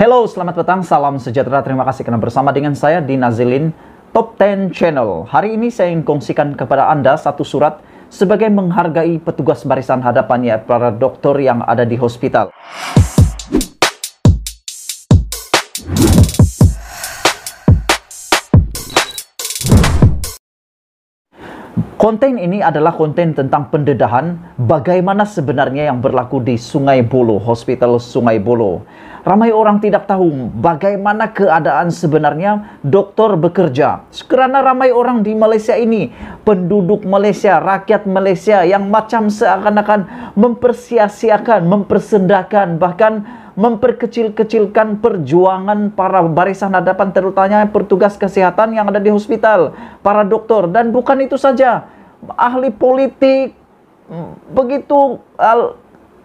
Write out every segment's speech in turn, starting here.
Halo, selamat petang, salam sejahtera. Terima kasih karena bersama dengan saya di Nazilin Top 10 Channel. Hari ini saya ingin kongsikan kepada Anda satu surat sebagai menghargai petugas barisan hadapannya para dokter yang ada di hospital. Konten ini adalah konten tentang pendedahan bagaimana sebenarnya yang berlaku di Sungai Buloh, Hospital Sungai Buloh. Ramai orang tidak tahu bagaimana keadaan sebenarnya dokter bekerja. Karena ramai orang di Malaysia ini, penduduk Malaysia, rakyat Malaysia yang macam seakan-akan mempersia-siakan, mempersendakan, bahkan memperkecil-kecilkan perjuangan para barisan hadapan, terutama petugas kesehatan yang ada di hospital, para dokter. Dan bukan itu saja, ahli politik begitu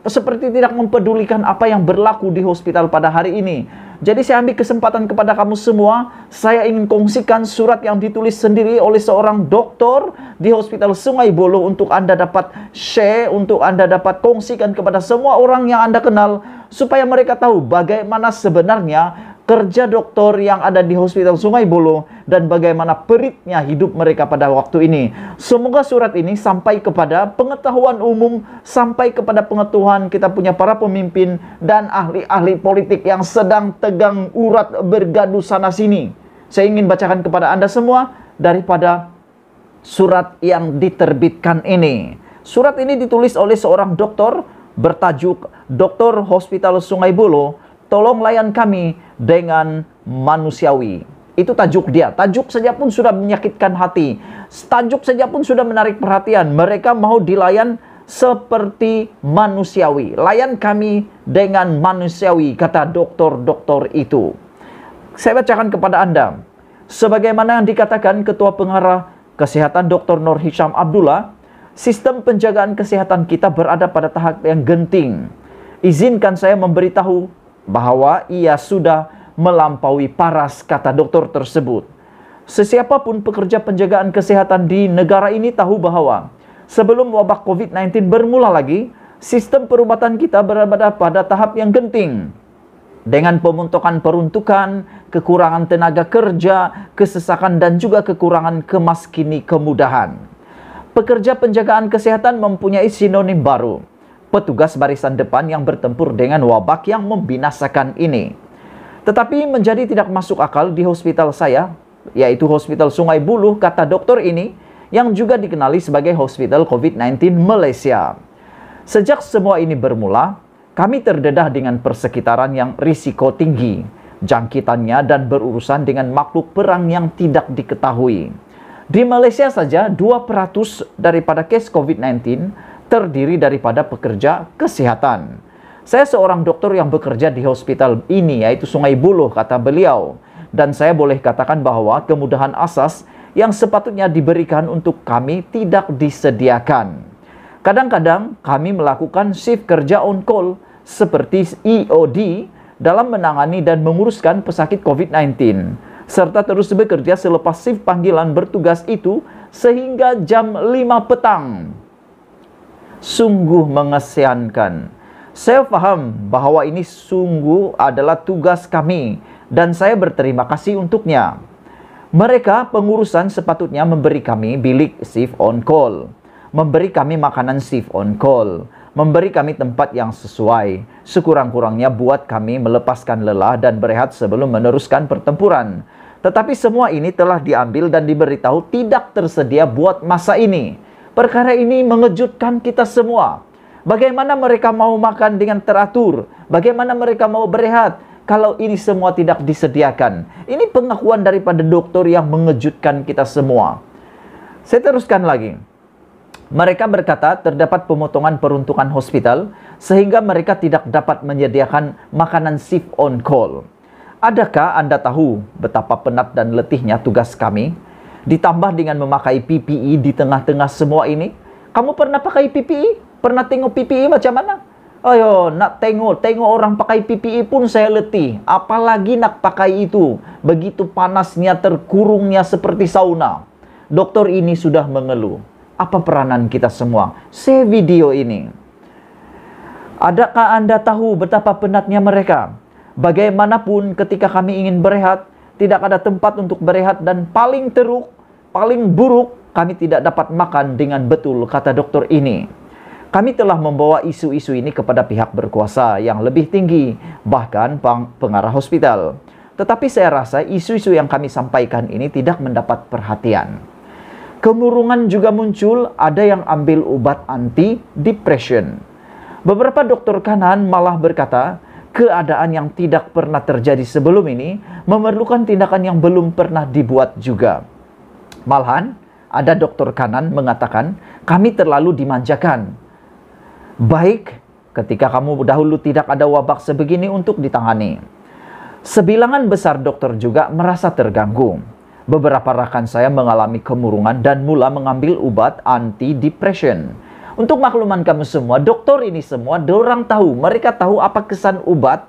seperti tidak mempedulikan apa yang berlaku di hospital pada hari ini. Jadi saya ambil kesempatan kepada kamu semua, saya ingin kongsikan surat yang ditulis sendiri oleh seorang dokter di Hospital Sungai Buloh untuk Anda dapat share, untuk Anda dapat kongsikan kepada semua orang yang Anda kenal, supaya mereka tahu bagaimana sebenarnya kerja dokter yang ada di Hospital Sungai Buloh dan bagaimana peritnya hidup mereka pada waktu ini. Semoga surat ini sampai kepada pengetahuan umum, sampai kepada pengetahuan kita punya para pemimpin dan ahli-ahli politik yang sedang tegang urat bergaduh sana sini. Saya ingin bacakan kepada Anda semua daripada surat yang diterbitkan ini. Surat ini ditulis oleh seorang dokter bertajuk Dokter Hospital Sungai Buloh, tolong layan kami dengan manusiawi. Itu tajuk dia. Tajuk saja pun sudah menyakitkan hati. Tajuk saja pun sudah menarik perhatian. Mereka mau dilayan seperti manusiawi. Layan kami dengan manusiawi, kata dokter-dokter itu. Saya bacakan kepada Anda. Sebagaimana yang dikatakan Ketua Pengarah Kesehatan Dr. Nur Hisham Abdullah, sistem penjagaan kesehatan kita berada pada tahap yang genting. Izinkan saya memberitahu bahwa ia sudah melampaui paras, kata dokter tersebut. Sesiapapun pekerja penjagaan kesehatan di negara ini tahu bahwa sebelum wabah COVID-19 bermula lagi, sistem perubatan kita berada pada tahap yang genting. Dengan pemontokan peruntukan, kekurangan tenaga kerja, kesesakan dan juga kekurangan kemaskini kemudahan. Pekerja penjagaan kesehatan mempunyai sinonim baru. Petugas barisan depan yang bertempur dengan wabak yang membinasakan ini. Tetapi menjadi tidak masuk akal di hospital saya, yaitu Hospital Sungai Buloh, kata dokter ini, yang juga dikenali sebagai Hospital COVID-19 Malaysia. Sejak semua ini bermula, kami terdedah dengan persekitaran yang risiko tinggi, jangkitannya dan berurusan dengan makhluk perang yang tidak diketahui. Di Malaysia saja, 2% daripada kes COVID-19 terdiri daripada pekerja kesehatan. Saya seorang dokter yang bekerja di hospital ini, yaitu Sungai Buloh, kata beliau. Dan saya boleh katakan bahwa kemudahan asas yang sepatutnya diberikan untuk kami tidak disediakan. Kadang-kadang kami melakukan shift kerja on call seperti EOD dalam menangani dan menguruskan pesakit COVID-19. Serta terus bekerja selepas shift panggilan bertugas itu sehingga jam 5 petang. Sungguh mengesankan. Saya paham bahwa ini sungguh adalah tugas kami dan saya berterima kasih untuknya. Mereka pengurusan sepatutnya memberi kami bilik shift on call, memberi kami makanan shift on call, memberi kami tempat yang sesuai, sekurang-kurangnya buat kami melepaskan lelah dan berehat sebelum meneruskan pertempuran. Tetapi semua ini telah diambil dan diberitahu tidak tersedia buat masa ini. Perkara ini mengejutkan kita semua. Bagaimana mereka mau makan dengan teratur? Bagaimana mereka mau berehat kalau ini semua tidak disediakan? Ini pengakuan daripada dokter yang mengejutkan kita semua. Saya teruskan lagi. Mereka berkata terdapat pemotongan peruntukan hospital sehingga mereka tidak dapat menyediakan makanan shift on call. Adakah Anda tahu betapa penat dan letihnya tugas kami? Ditambah dengan memakai PPE di tengah-tengah semua ini. Kamu pernah pakai PPE? Pernah tengok PPE macam mana? Ayo, nak tengok orang pakai PPE pun saya letih. Apalagi nak pakai itu. Begitu panasnya, terkurungnya seperti sauna. Dokter ini sudah mengeluh. Apa peranan kita semua? Share video ini. Adakah Anda tahu betapa penatnya mereka? Bagaimanapun ketika kami ingin berehat, tidak ada tempat untuk berehat, dan paling teruk, paling buruk, kami tidak dapat makan dengan betul, kata dokter ini. Kami telah membawa isu-isu ini kepada pihak berkuasa yang lebih tinggi, bahkan pengarah hospital. Tetapi saya rasa isu-isu yang kami sampaikan ini tidak mendapat perhatian. Kemurungan juga muncul, ada yang ambil obat anti-depression. Beberapa dokter kanan malah berkata, keadaan yang tidak pernah terjadi sebelum ini memerlukan tindakan yang belum pernah dibuat juga. Malahan, ada dokter kanan mengatakan, kami terlalu dimanjakan. Baik, ketika kamu dahulu tidak ada wabak sebegini untuk ditangani. Sebilangan besar dokter juga merasa terganggu. Beberapa rekan saya mengalami kemurungan dan mula mengambil obat anti-depression. Untuk makluman kamu semua, dokter ini semua, dorang tahu, mereka tahu apa kesan obat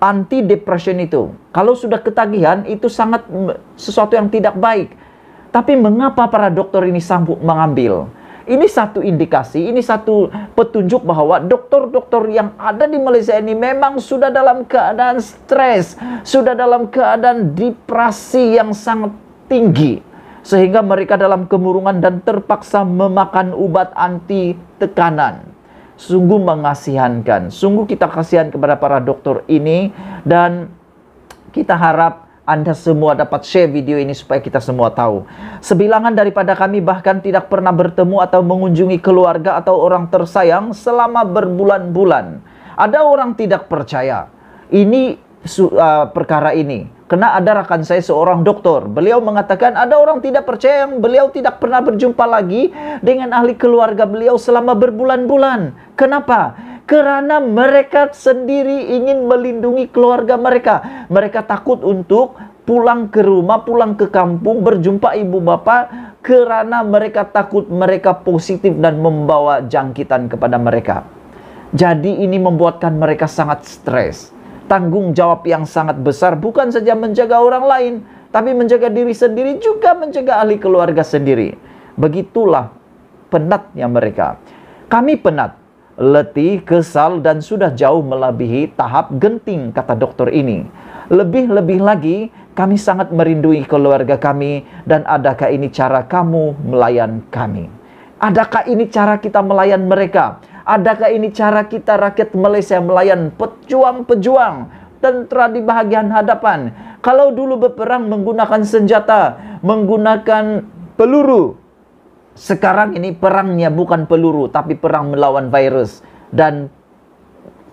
anti-depression itu. Kalau sudah ketagihan, itu sangat sesuatu yang tidak baik. Tapi mengapa para dokter ini sanggup mengambil? Ini satu indikasi, ini satu petunjuk bahwa dokter-dokter yang ada di Malaysia ini memang sudah dalam keadaan stres, sudah dalam keadaan depresi yang sangat tinggi. Sehingga mereka dalam kemurungan dan terpaksa memakan obat anti tekanan. Sungguh mengasihankan. Sungguh kita kasihan kepada para dokter ini. Dan kita harap Anda semua dapat share video ini supaya kita semua tahu. Sebilangan daripada kami bahkan tidak pernah bertemu atau mengunjungi keluarga atau orang tersayang selama berbulan-bulan. Ada orang tidak percaya. Ini perkara ini. Karena ada rekan saya seorang dokter. Beliau mengatakan ada orang tidak percaya yang beliau tidak pernah berjumpa lagi dengan ahli keluarga beliau selama berbulan-bulan. Kenapa? Karena mereka sendiri ingin melindungi keluarga mereka. Mereka takut untuk pulang ke rumah, pulang ke kampung, berjumpa ibu bapak. Karena mereka takut mereka positif dan membawa jangkitan kepada mereka. Jadi ini membuatkan mereka sangat stres. Tanggung jawab yang sangat besar bukan saja menjaga orang lain, tapi menjaga diri sendiri, juga menjaga ahli keluarga sendiri. Begitulah penatnya mereka. Kami penat, letih, kesal, dan sudah jauh melebihi tahap genting, kata dokter ini. Lebih-lebih lagi, kami sangat merindui keluarga kami, dan adakah ini cara kamu melayan kami? Adakah ini cara kita melayan mereka? Adakah ini cara kita rakyat Malaysia melayan pejuang-pejuang tentera di bahagian hadapan? Kalau dulu berperang menggunakan senjata, menggunakan peluru. Sekarang ini perangnya bukan peluru, tapi perang melawan virus. Dan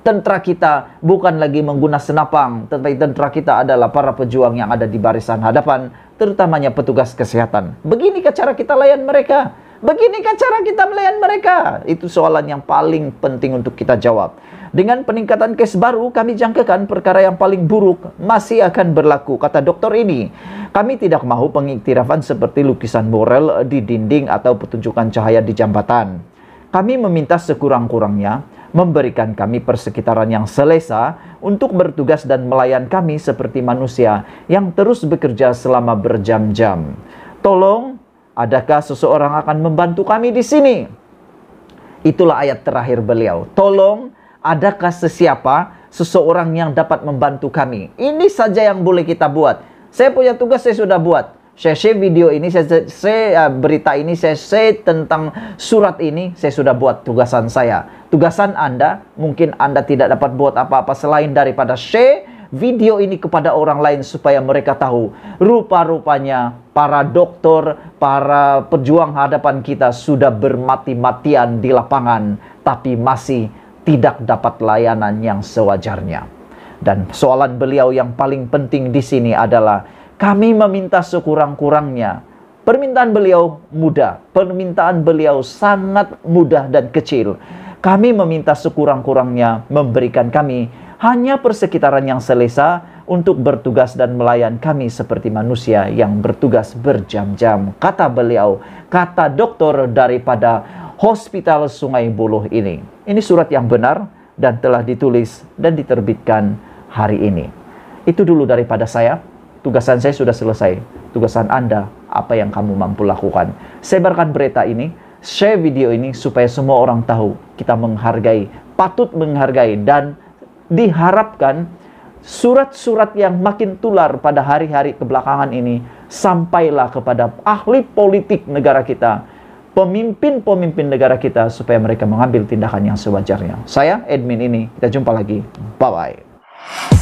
tentera kita bukan lagi menggunakan senapang, tetapi tentera kita adalah para pejuang yang ada di barisan hadapan, terutamanya petugas kesehatan. Beginikah cara kita layan mereka? Beginikah cara kita melayan mereka? Itu soalan yang paling penting untuk kita jawab. Dengan peningkatan kes baru, kami jangkakan perkara yang paling buruk masih akan berlaku, kata dokter ini. Kami tidak mahu pengiktirafan seperti lukisan mural di dinding atau petunjukan cahaya di jambatan. Kami meminta sekurang-kurangnya memberikan kami persekitaran yang selesa untuk bertugas dan melayan kami seperti manusia yang terus bekerja selama berjam-jam. Tolong, adakah seseorang akan membantu kami di sini? Itulah ayat terakhir beliau. Tolong, adakah seseorang yang dapat membantu kami? Ini saja yang boleh kita buat. Saya punya tugas, saya sudah buat. Saya share video ini, saya berita ini, saya share tentang surat ini, saya sudah buat tugasan saya. Tugasan Anda, mungkin Anda tidak dapat buat apa-apa selain daripada share video ini kepada orang lain supaya mereka tahu. Rupa-rupanya para dokter, para pejuang hadapan kita sudah bermati-matian di lapangan, tapi masih tidak dapat layanan yang sewajarnya. Dan soalan beliau yang paling penting di sini adalah, kami meminta sekurang-kurangnya. Permintaan beliau mudah, permintaan beliau sangat mudah dan kecil. Kami meminta sekurang-kurangnya memberikan kami hanya persekitaran yang selesa untuk bertugas dan melayan kami seperti manusia yang bertugas berjam-jam, kata beliau, kata dokter daripada Hospital Sungai Buloh ini. Ini surat yang benar dan telah ditulis dan diterbitkan hari ini. Itu dulu daripada saya. Tugasan saya sudah selesai. Tugasan Anda, apa yang kamu mampu lakukan? Sebarkan berita ini, share video ini supaya semua orang tahu kita menghargai, patut menghargai, dan diharapkan surat-surat yang makin tular pada hari-hari kebelakangan ini sampailah kepada ahli politik negara kita, pemimpin-pemimpin negara kita, supaya mereka mengambil tindakan yang sewajarnya. Saya, admin ini, kita jumpa lagi. Bye-bye.